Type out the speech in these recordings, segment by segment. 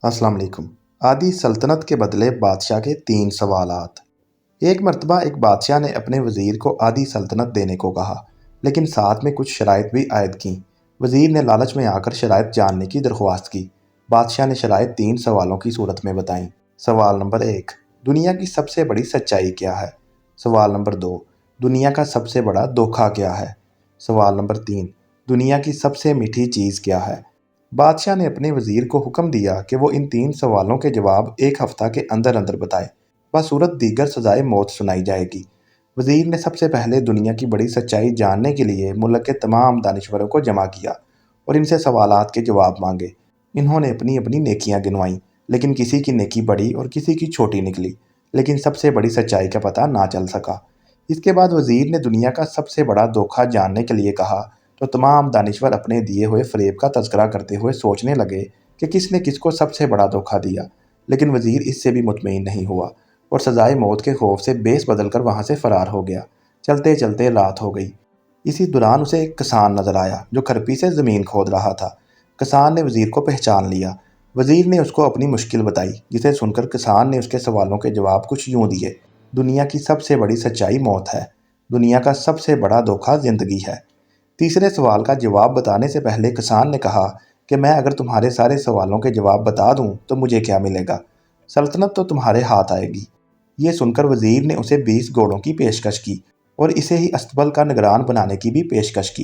अस्सलाम वालेकुम। आदि सल्तनत के बदले बादशाह के 3 सवालात। एक मर्तबा एक बादशाह ने अपने वज़ीर को आदि सल्तनत देने को कहा, लेकिन साथ में कुछ शराइत भी आयद की। वज़ीर ने लालच में आकर शराइत जानने की दरख्वास्त की। बादशाह ने शराइत 3 सवालों की सूरत में बताईं। सवाल नंबर 1, दुनिया की सबसे बड़ी सच्चाई क्या है? सवाल नंबर 2, दुनिया का सबसे बड़ा धोखा क्या है? सवाल नंबर 3, दुनिया की सबसे मीठी चीज़ क्या है? बादशाह ने अपने वज़ीर को हुक्म दिया कि वो इन 3 सवालों के जवाब 1 हफ्ता के अंदर अंदर बताए, बसूरत दीगर सजाए मौत सुनाई जाएगी। वज़ीर ने सबसे पहले दुनिया की बड़ी सच्चाई जानने के लिए मुल्क के तमाम दानिश्वरों को जमा किया और इनसे सवालात के जवाब मांगे। इन्होंने अपनी अपनी नेकियां गिनवाईं, लेकिन किसी की नेकी बड़ी और किसी की छोटी निकली, लेकिन सबसे बड़ी सच्चाई का पता ना चल सका। इसके बाद वज़ीर ने दुनिया का सबसे बड़ा धोखा जानने के लिए कहा, तो तमाम दानिश्वर अपने दिए हुए फ़रेब का तज़किरा करते हुए सोचने लगे कि किसने किसको सबसे बड़ा धोखा दिया। लेकिन वज़ीर इससे भी मुतमईन नहीं हुआ और सज़ाए मौत के खौफ से बेस बदल कर वहाँ से फ़रार हो गया। चलते चलते रात हो गई। इसी दौरान उसे एक किसान नज़र आया जो खरपी से ज़मीन खोद रहा था। किसान ने वज़ीर को पहचान लिया। वज़ीर ने उसको अपनी मुश्किल बताई, जिसे सुनकर किसान ने उसके सवालों के जवाब कुछ यूँ दिए। दुनिया की सबसे बड़ी सच्चाई मौत है। दुनिया का सबसे बड़ा धोखा ज़िंदगी है। तीसरे सवाल का जवाब बताने से पहले किसान ने कहा कि मैं अगर तुम्हारे सारे सवालों के जवाब बता दूं तो मुझे क्या मिलेगा? सल्तनत तो तुम्हारे हाथ आएगी। ये सुनकर वज़ीर ने उसे 20 घोड़ों की पेशकश की और इसे ही अस्तबल का निगरान बनाने की भी पेशकश की।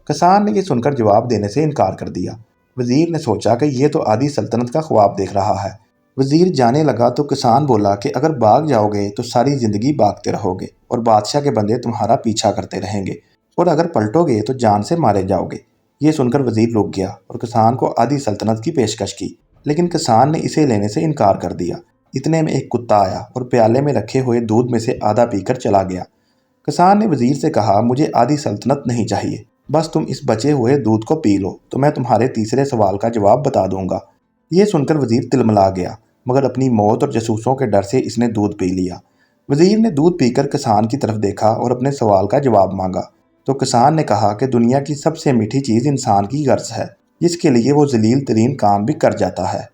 किसान ने यह सुनकर जवाब देने से इनकार कर दिया। वज़ीर ने सोचा कि यह तो आदि सल्तनत का ख्वाब देख रहा है। वज़ीर जाने लगा तो किसान बोला कि अगर भाग जाओगे तो सारी ज़िंदगी भागते रहोगे और बादशाह के बंदे तुम्हारा पीछा करते रहेंगे, और अगर पलटोगे तो जान से मारे जाओगे। ये सुनकर वज़ीर रुक गया और किसान को आधी सल्तनत की पेशकश की, लेकिन किसान ने इसे लेने से इनकार कर दिया। इतने में एक कुत्ता आया और प्याले में रखे हुए दूध में से आधा पीकर चला गया। किसान ने वज़ीर से कहा, मुझे आधी सल्तनत नहीं चाहिए, बस तुम इस बचे हुए दूध को पी लो तो मैं तुम्हारे तीसरे सवाल का जवाब बता दूंगा। ये सुनकर वज़ीर तिलमिला गया, मगर अपनी मौत और जासूसों के डर से इसने दूध पी लिया। वज़ीर ने दूध पीकर किसान की तरफ देखा और अपने सवाल का जवाब मांगा, तो किसान ने कहा कि दुनिया की सबसे मीठी चीज़ इंसान की गर्ज है, जिसके लिए वो जलील तरीन काम भी कर जाता है।